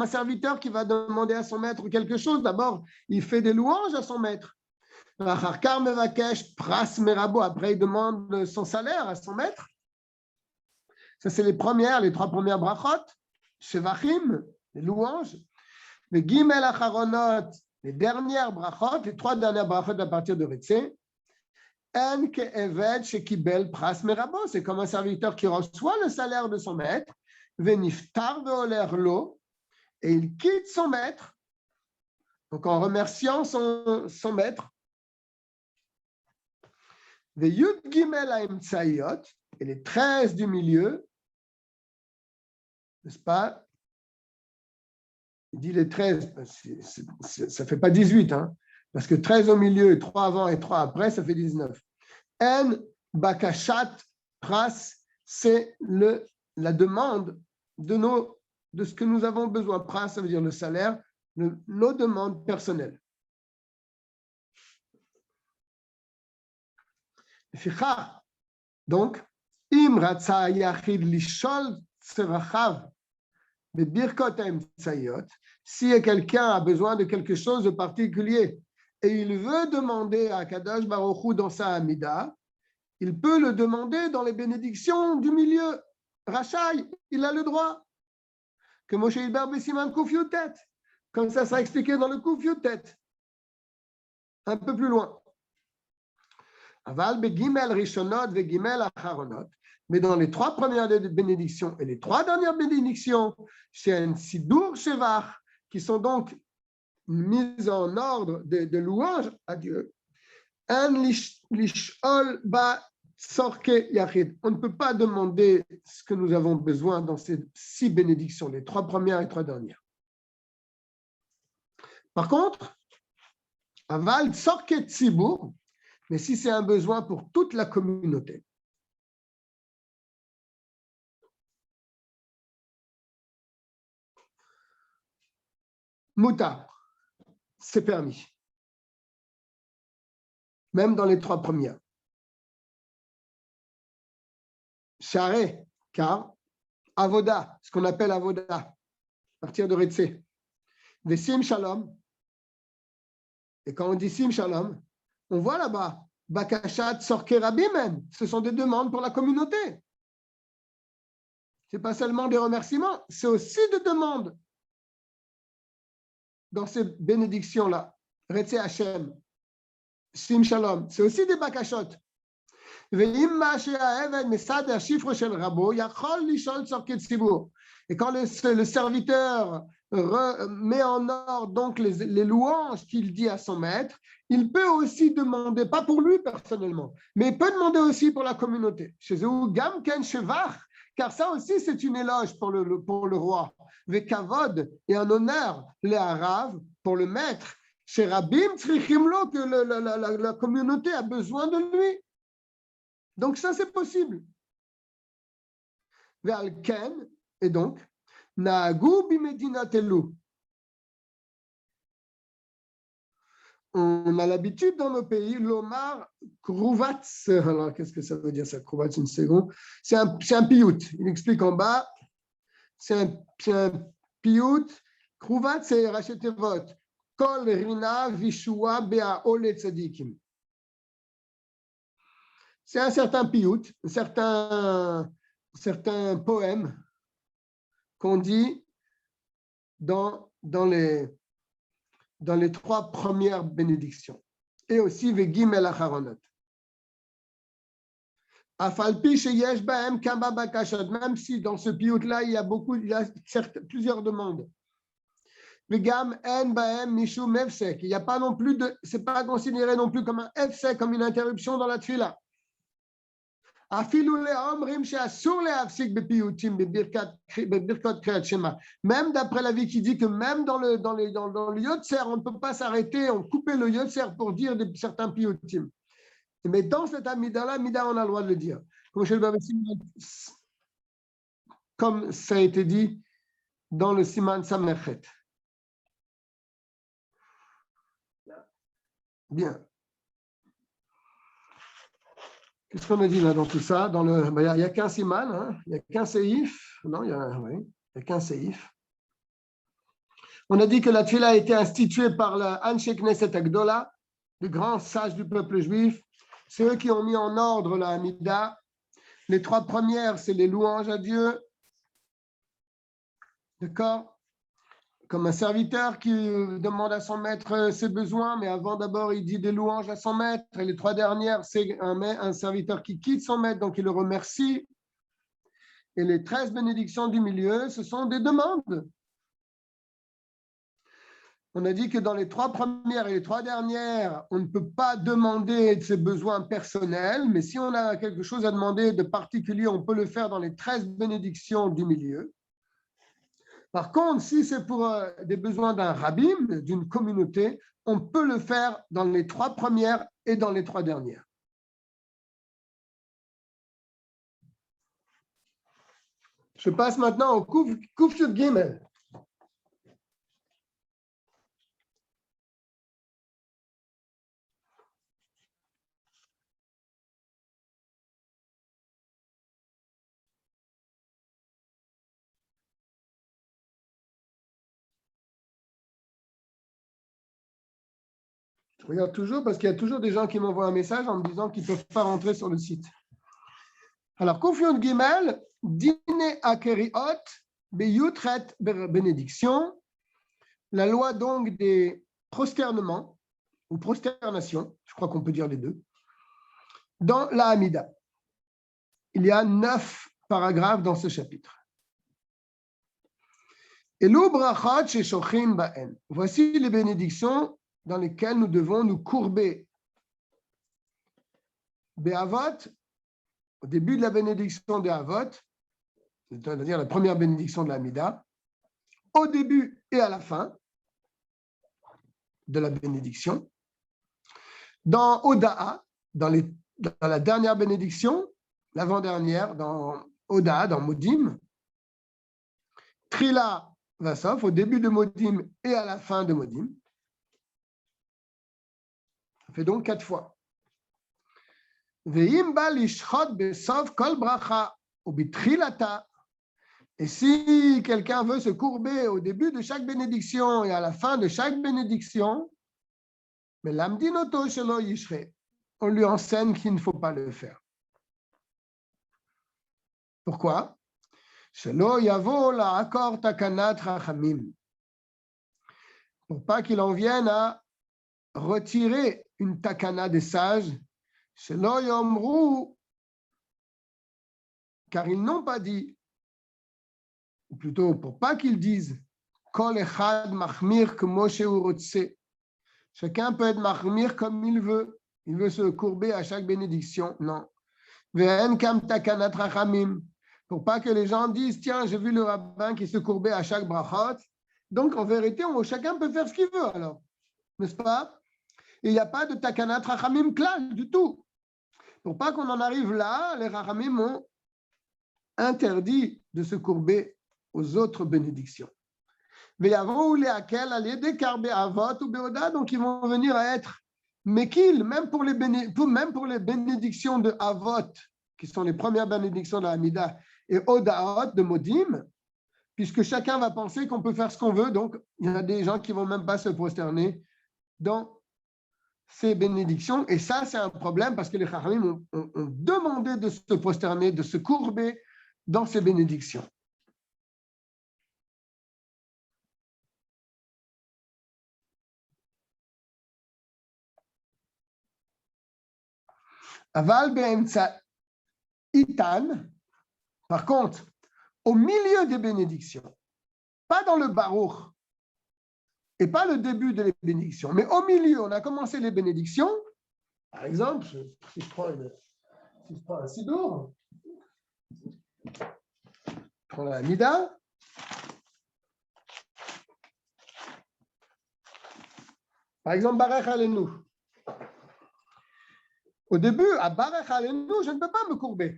Speaker 1: un serviteur qui va demander à son maître quelque chose, d'abord, il fait des louanges à son maître. Après, il demande son salaire à son maître. Ça, c'est les trois premières brachot, Shevachim, les louanges. Les Gimel Acharonot, les dernières brachot, les trois dernières brachot à partir de Retsé. En ke'eved shekibel pras merabo, c'est comme un serviteur qui reçoit le salaire de son maître, veniftar veoler lo, et il quitte son maître, donc en remerciant son maître. Veyud gimel haemtsayot, et les 13 du milieu, n'est-ce pas? Il dit les 13, ça ne fait pas 18, hein, parce que 13 au milieu, 3 avant et 3 après, ça fait 19. En bakashat pras, c'est la demande de ce que nous avons besoin. Pras, ça veut dire le salaire, nos demandes personnelles. Donc, im ratza yachid lishol tzerachav bebirkot haemtsayot, si quelqu'un a besoin de quelque chose de particulier et il veut demander à Kadosh Baruch Hu dans sa Amida, il peut le demander dans les bénédictions du milieu. Rachai, il a le droit. Que Moshe Hilber Besiman Kuf Yutet, comme ça sera expliqué dans le Kuf Yutet, un peu plus loin. Aval begimel rishonot vegimel acharonot. Mais dans les 3 premières bénédictions et les 3 dernières bénédictions, c'est un sidur shevach, qui sont donc mise en ordre de louange à Dieu. On ne peut pas demander ce que nous avons besoin dans ces 6 bénédictions, les 3 premières et 3 dernières. Par contre, aval sorket tzibur, mais si c'est un besoin pour toute la communauté, mutar, c'est permis. Même dans les 3 premières. Charé, car avoda, ce qu'on appelle avoda, à partir de Retsé. Vesim shalom. Et quand on dit sim shalom, on voit là-bas, bakashat sorke rabimen, ce sont des demandes pour la communauté. Ce n'est pas seulement des remerciements, c'est aussi des demandes. Dans ces bénédictions-là, Retsé Hashem, Sim Shalom, c'est aussi des bakashot. Et quand le serviteur met en ordre donc les louanges qu'il dit à son maître, il peut aussi demander, pas pour lui personnellement, mais il peut demander aussi pour la communauté. Chez eux, Gam Ken Shevach, car ça aussi c'est une éloge pour le roi. Vekavod et un honneur, les Araves, pour le maître. Chez Rabim Tzrichimlo, que la communauté a besoin de lui. Donc ça c'est possible. Ve'alken, et donc, Na'agu bimedinatelu. On a l'habitude dans nos pays, l'omar kruvatz. Alors qu'est-ce que ça veut dire ça, kruvatz, une seconde? C'est un piout. Il explique en bas. C'est un piout. Kruvatz, c'est rachetevot. Kol rina vishua bea ole tzadikim. C'est un certain piout, un certain poème qu'on dit dans les 3 premières bénédictions. Et aussi Vegim el Acharonot. Afalpi sheyesh bahem kama bakashot, même si dans ce piout-là, il y a plusieurs demandes. Vegam en bahem mishum efsek. Il n'y a pas non plus c'est pas considéré non plus comme un efsek, comme une interruption dans la tfila. Même d'après l'avis qui dit que même dans le yotzer, on ne peut pas s'arrêter, on coupait le yotzer pour dire certains piyutim. Mais dans cette amida-là, on a le droit de le dire. comme ça a été dit dans le Siman Samerchet. Bien. Qu'est-ce qu'on a dit là dans tout ça? Il n'y a qu'un Siman, hein? Il n'y a qu'un Seif. Non, il y a qu'un Seif. On a dit que la Tfila a été instituée par le Anshe Knesset Agdola, les grands sages du peuple juif. C'est eux qui ont mis en ordre la Hamida. Les 3 premières, c'est les louanges à Dieu. D'accord? Comme un serviteur qui demande à son maître ses besoins, mais avant d'abord, il dit des louanges à son maître. Et les 3 dernières, c'est un serviteur qui quitte son maître, donc il le remercie. Et les 13 bénédictions du milieu, ce sont des demandes. On a dit que dans les 3 premières et les 3 dernières, on ne peut pas demander de ses besoins personnels, mais si on a quelque chose à demander de particulier, on peut le faire dans les 13 bénédictions du milieu. Par contre, si c'est pour des besoins d'un rabbin, d'une communauté, on peut le faire dans les 3 premières et dans les 3 dernières. Je passe maintenant au Kuf Yud Gimel. Je regarde toujours parce qu'il y a toujours des gens qui m'envoient un message en me disant qu'ils ne peuvent pas rentrer sur le site. Alors, Kuf Yud Gimel, Dine Akeriot, Beyutret bénédiction, la loi donc des prosternements ou prosternations, je crois qu'on peut dire les deux, dans la Hamida. Il y a 9 paragraphes dans ce chapitre. Elu brachot sheshochin ba'en. Voici les bénédictions dans lesquelles nous devons nous courber. Be'avot, au début de la bénédiction des Avot, c'est-à-dire la première bénédiction de la Hamida, au début et à la fin de la bénédiction, dans Oda'a, dans la dernière bénédiction, l'avant-dernière, dans Oda'a, dans Modim, Trila Vasof, au début de Modim et à la fin de Modim. Ça fait donc 4 fois. Ve'im ba lishchot besof kol bracha ou bitrilata. Et si quelqu'un veut se courber au début de chaque bénédiction et à la fin de chaque bénédiction, mais l'amdinoto shelo yishre, on lui enseigne qu'il ne faut pas le faire. Pourquoi? Shelo yavo la'akor takanat rachamim. Pour pas qu'il en vienne à retirer une takana des sages, shelo yomru, car ils n'ont pas dit, ou plutôt pour pas qu'ils disent kol echad machmir kmo shehu rotse. Chacun peut être machmir comme il veut se courber à chaque bénédiction. Non. Ve'en kam takanat rachamim. Pour pas que les gens disent, tiens, j'ai vu le rabbin qui se courbait à chaque brachot. Donc, en vérité, chacun peut faire ce qu'il veut, alors. N'est-ce pas? Et il n'y a pas de takanat rachamim klal du tout. Pour pas qu'on en arrive là, les rachamim ont interdit de se courber aux autres bénédictions. Donc, ils vont venir à être mekil, même pour les bénédictions de Avot, qui sont les premières bénédictions de la Hamida, et Odaot de Modim, puisque chacun va penser qu'on peut faire ce qu'on veut, donc il y a des gens qui ne vont même pas se prosterner dans ces bénédictions, et ça c'est un problème parce que les Chachamim ont demandé de se prosterner, de se courber dans ces bénédictions. Aval be'emtsa itan, par contre, au milieu des bénédictions, pas dans le baruch et pas le début de les bénédictions, mais au milieu, on a commencé les bénédictions. Par exemple, si je prends un sidour, je prends la Hamida. Par exemple, Barech Alenu. Au début, à Barech Alenu, je ne peux pas me courber.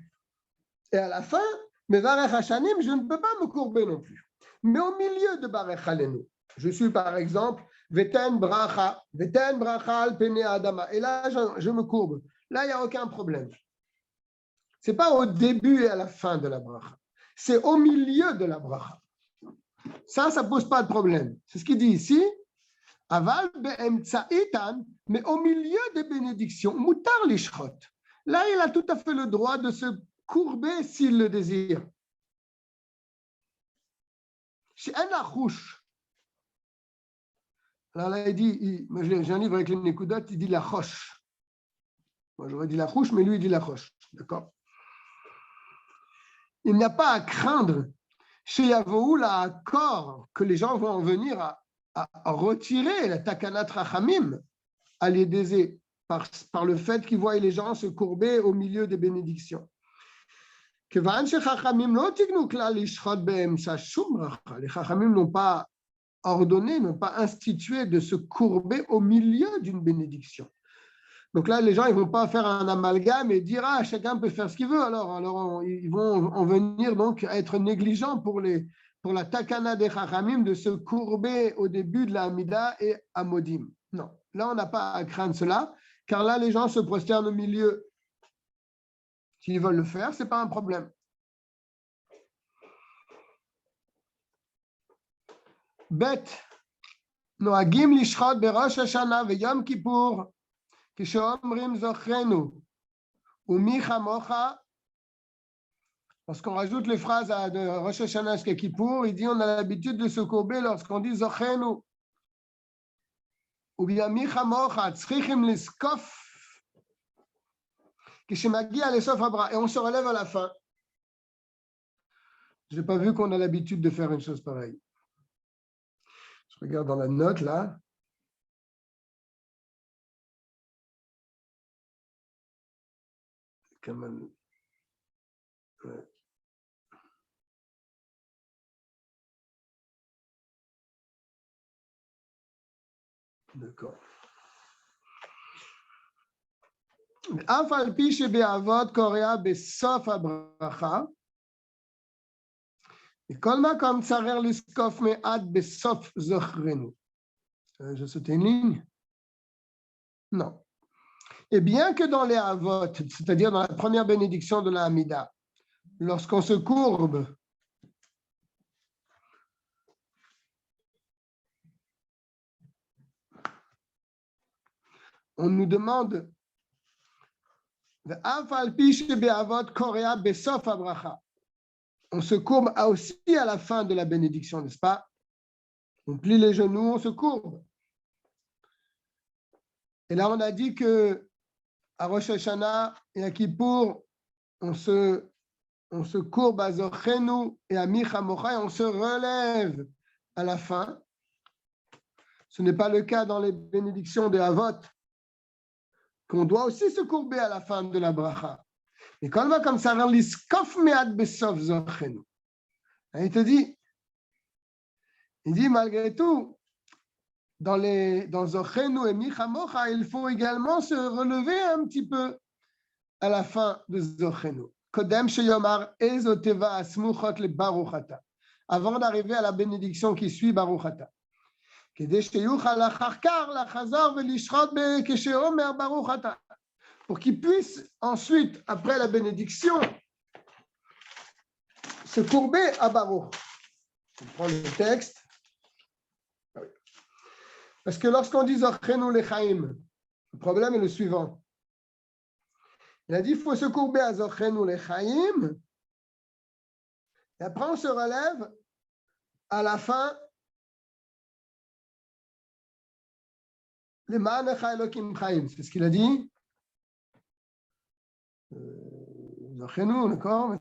Speaker 1: Et à la fin, Mais Varech Hashanim, je ne peux pas me courber non plus. Mais au milieu de Barech Alenu, je suis par exemple Veten Bracha al Pene Adama. Et là, je me courbe. Là, il n'y a aucun problème. Ce n'est pas au début et à la fin de la bracha. C'est au milieu de la bracha. Ça ne pose pas de problème. C'est ce qu'il dit ici. Aval be'emtsa'itan, mais au milieu des bénédictions, mutar lishrot. Là, il a tout à fait le droit de se courber s'il le désire. Chez un achouche. Alors là, il dit, j'ai un livre avec les Nekudot, il dit la roche. Moi, j'aurais dit la couche, mais lui, il dit la roche. D'accord? Il n'y a pas à craindre chez Yavoou l'accord que les gens vont en venir à retirer la takanat rachamim à l'aider par le fait qu'ils voient les gens se courber au milieu des bénédictions. Les chachamim n'ont pas ordonné, n'ont pas institué de se courber au milieu d'une bénédiction. Donc là, les gens, ils ne vont pas faire un amalgame et dire « Ah, chacun peut faire ce qu'il veut. » Alors, ils vont en venir donc à être négligents pour la takana des chachamim de se courber au début de la Hamida et à Modim. Non, là, on n'a pas à craindre cela, car là, les gens se prosternent au milieu. S'ils veulent le faire, ce n'est pas un problème. Bet, noagim lishrot berosh Hashanah veyom Kippour, kisheomrim zochenu, umi chamocha. Lorsqu'on rajoute les phrases de Rosh Hashanah jusqu'à Kippour, il dit on a l'habitude de se courber lorsqu'on dit zochenu. Ou bien mi chamocha tzrichim liskof, kishemagia lesof abra. Et on se relève à la fin. Je n'ai pas vu qu'on a l'habitude de faire une chose pareille. Je regarde dans la note là. Quand même. Ouais. D'accord. אף על פי שבאבות קורא בסוף הברכה, מכל מקום צריך לזקוף מעט בסוף זוכרנו. Je saute une ligne? Non. Et bien que dans les avot, c'est-à-dire dans la première bénédiction de la Hamida, lorsqu'on se courbe, on nous demande on se courbe aussi à la fin de la bénédiction, n'est-ce pas? On plie les genoux, on se courbe. Et là, on a dit que à Rosh Hashanah et à Kippour, on se courbe à Zochenu et à Michamocha et on se relève à la fin. Ce n'est pas le cas dans les bénédictions de Havot, qu'on doit aussi se courber à la fin de la bracha. Mais quand on va comme ça, l'iskof me'ad besof zochenu. Il te dit, malgré tout, dans Zochenu et Michamocha, il faut également se relever un petit peu à la fin de Zochenu. Kodem sheyomar ezoteva asmuchot le baruchata. Avant d'arriver à la bénédiction qui suit baruchata. Pour qu'il puisse ensuite, après la bénédiction, se courber à Baruch. On prend le texte. Parce que lorsqu'on dit Zochenu lechaim, le problème est le suivant. Il a dit qu'il faut se courber à Zochenu lechaim, et après on se relève à la fin. C'est ce qu'il a dit. Zochenu, d'accord?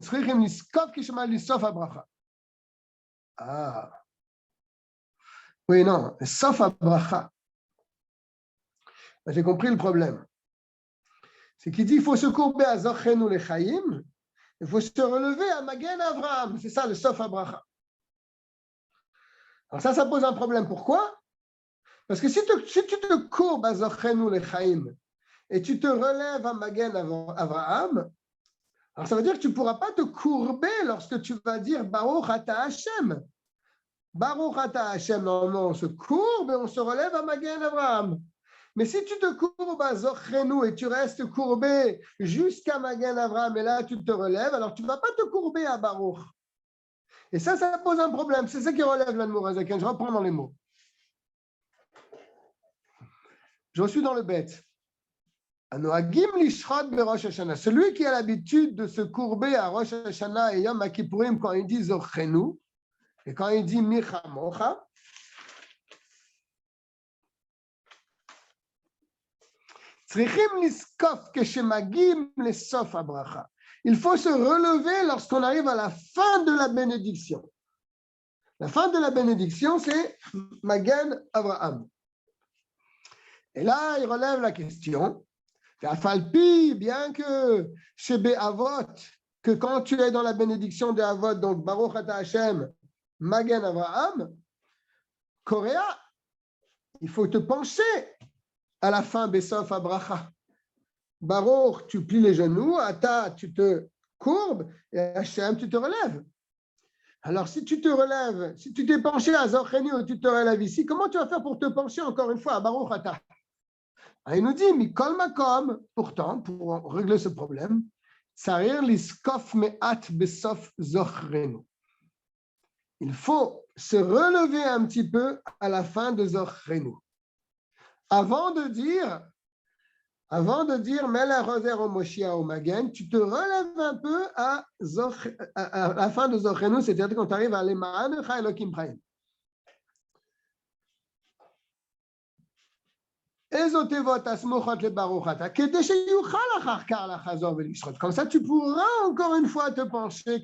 Speaker 1: Ah. Oui, non, sauf à bracha. J'ai compris le problème. C'est qu'il dit qu'il faut se courber à Zochenu lechaim, il faut se relever à Magen Avraham. C'est ça le sauf à bracha. Alors ça pose un problème. Pourquoi? Parce que si tu te courbes à Zochenu lechaim et tu te relèves à Magen Avraham, Alors, ça veut dire que tu ne pourras pas te courber lorsque tu vas dire Baruch Ata Hashem. Baruch Ata Hashem, normalement, on se courbe et on se relève à Magen Avraham. Mais si tu te courbes à Zochrenou et tu restes courbé jusqu'à Magen Avraham et là tu te relèves, alors tu ne vas pas te courber à Baruch. Et ça pose un problème. C'est ça qui relève l'Admour Azaken. Je reprends dans les mots. Je suis dans le bête. Celui qui a l'habitude de se courber à Rosh Hashanah et Yom Kippourim quand il dit Zochrenou et quand il dit Michamocha, il faut se relever lorsqu'on arrive à la fin de la bénédiction. La fin de la bénédiction, c'est Magen Avraham. Et là, il relève la question. Bien que chez Be'avot, que quand tu es dans la bénédiction de Avot, donc Baruch Ata Hashem, Magen Avraham, Korea, il faut te pencher à la fin, Besof Abracha. Baruch, tu plies les genoux, Ata, tu te courbes, et Hashem, tu te relèves. Alors, si tu te relèves, si tu t'es penché à Zocheni ou tu te relèves ici, comment tu vas faire pour te pencher encore une fois à Baruch Ata? Il nous dit, Mikol Makom, pourtant, pour régler ce problème, Tsarir liskof me'at besof Zochrenu. Il faut se relever un petit peu à la fin de Zochrenu. Avant de dire Mela Roser au Moshia au Magen, tu te relèves un peu à la fin de Zochrenu, c'est-à-dire quand tu arrives à l'Emaan Elokim Chaim. Comme ça, tu pourras encore une fois te pencher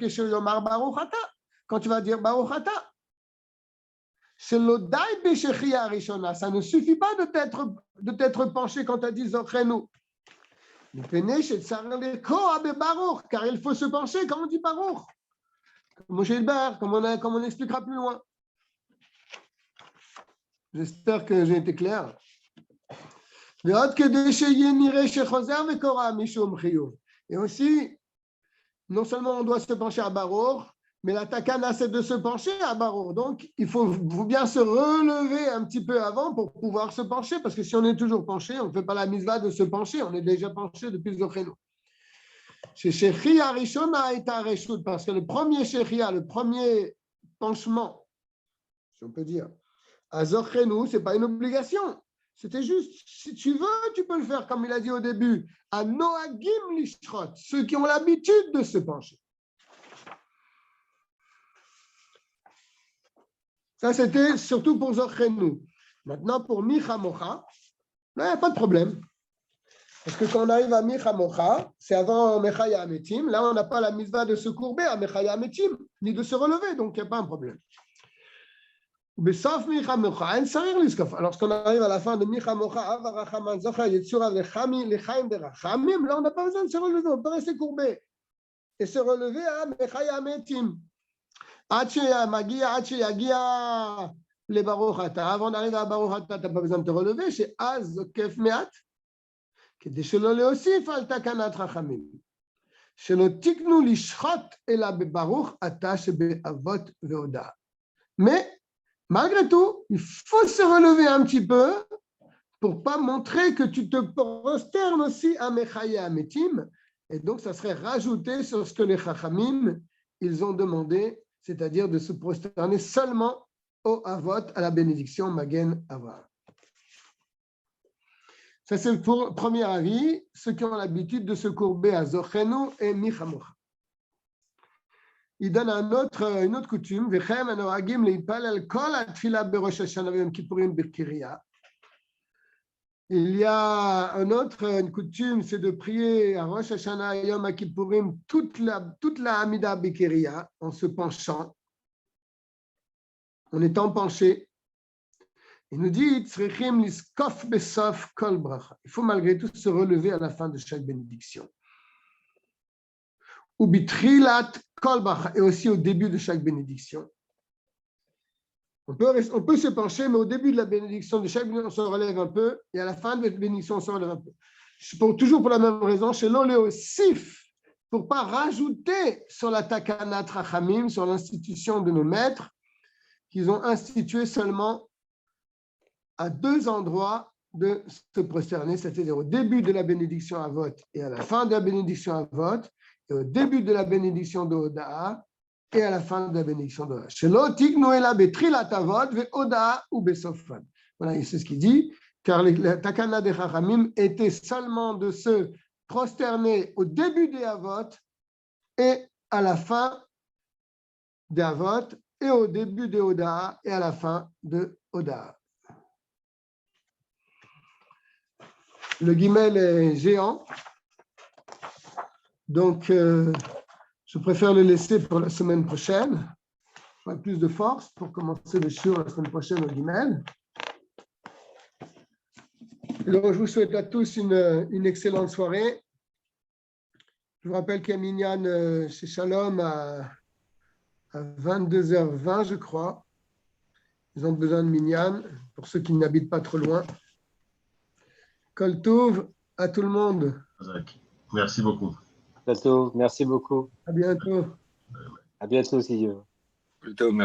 Speaker 1: quand tu vas dire Baruch Ata. Ça ne suffit pas de t'être penché quand tu as dit Zochenu. Car il faut se pencher quand on dit Baruch. Comme on expliquera plus loin. J'espère que j'ai été clair. Et aussi, non seulement on doit se pencher à Baruch, mais la takana, c'est de se pencher à Baruch. Donc, il faut bien se relever un petit peu avant pour pouvoir se pencher, parce que si on est toujours penché, on ne fait pas la mitzvah de se pencher, on est déjà penché depuis Zochenu. Chez Shechia Rishona et Areshut, parce que le premier Shechia, le premier penchement, si on peut dire, à Zochenu, ce n'est pas une obligation. C'était juste, si tu veux, tu peux le faire, comme il a dit au début, à Noagim Lishrot, ceux qui ont l'habitude de se pencher. Ça, c'était surtout pour Zochenu. Maintenant, pour Michamocha, là, il n'y a pas de problème. Parce que quand on arrive à Michamocha, c'est avant Mechaya Ametim. Là, on n'a pas la mitzvah de se courber à Mechaya Ametim, ni de se relever, donc il n'y a pas un problème. Lorsqu'on arrive à la fin de Michamocha, là, on n'a pas besoin de se relever, on peut rester courbé et se relever à Mechaya Ametim. Avant d'arriver à Baruch Ata, tu n'as pas besoin de te relever. C'est Az Kef Meat. כדי שלא להוסיף על תקנת חכמים, שלא תקנו לשחוט אלא בברוך אתה שבאבות והודאה. Mais, malgré tout, il faut se relever un petit peu pour ne pas montrer que tu te prosternes aussi à Mechaya Ametim, et donc ça serait rajouté sur ce que les Chachamim, ils ont demandé, c'est-à-dire de se prosterner seulement au Avot, à la bénédiction Magen Avraham. Ça, c'est le premier avis, ceux qui ont l'habitude de se courber à Zochenu et Michamocha. Il donne une autre coutume. Il y a une coutume, c'est de prier à Rosh Hashanah et Yom Kippourim toute la Amida Bekiria en se penchant, en étant penché. Il nous dit, il faut malgré tout se relever à la fin de chaque bénédiction. Et aussi au début de chaque bénédiction. On peut se pencher, mais au début de la bénédiction de chaque bénédiction, on se relève un peu, et à la fin de la bénédiction, on se relève un peu. Toujours pour la même raison, chez l'oléosif, pour ne pas rajouter sur la Takanat Rachamim, sur l'institution de nos maîtres, qu'ils ont institué seulement à 2 endroits de se prosterner, c'est-à-dire au début de la bénédiction à vote et à la fin de la bénédiction à vote, et au début de la bénédiction de Oda'a et à la fin de la bénédiction de Oda'a. Shelo tiknu ela betrilat avot ve Oda'a ou besofan. Voilà, c'est ce qu'il dit, car la Takana des Chachamim était seulement de se prosterner au début des avot et à la fin des avot, et au début de Oda'a et à la fin de Oda'a. Le guimel est géant, donc je préfère le laisser pour la semaine prochaine, pour avoir plus de force pour commencer le shiur la semaine prochaine au guimel. Donc, je vous souhaite à tous une excellente soirée. Je vous rappelle qu'il y a Minyan chez Shalom à 22h20, je crois. Ils ont besoin de Minyan, pour ceux qui n'habitent pas trop loin. Kol Tov à tout le monde.
Speaker 6: Merci beaucoup.
Speaker 7: Plateau, merci beaucoup.
Speaker 1: À bientôt.
Speaker 7: À bientôt, si Dieu.
Speaker 6: Plutôt, merci.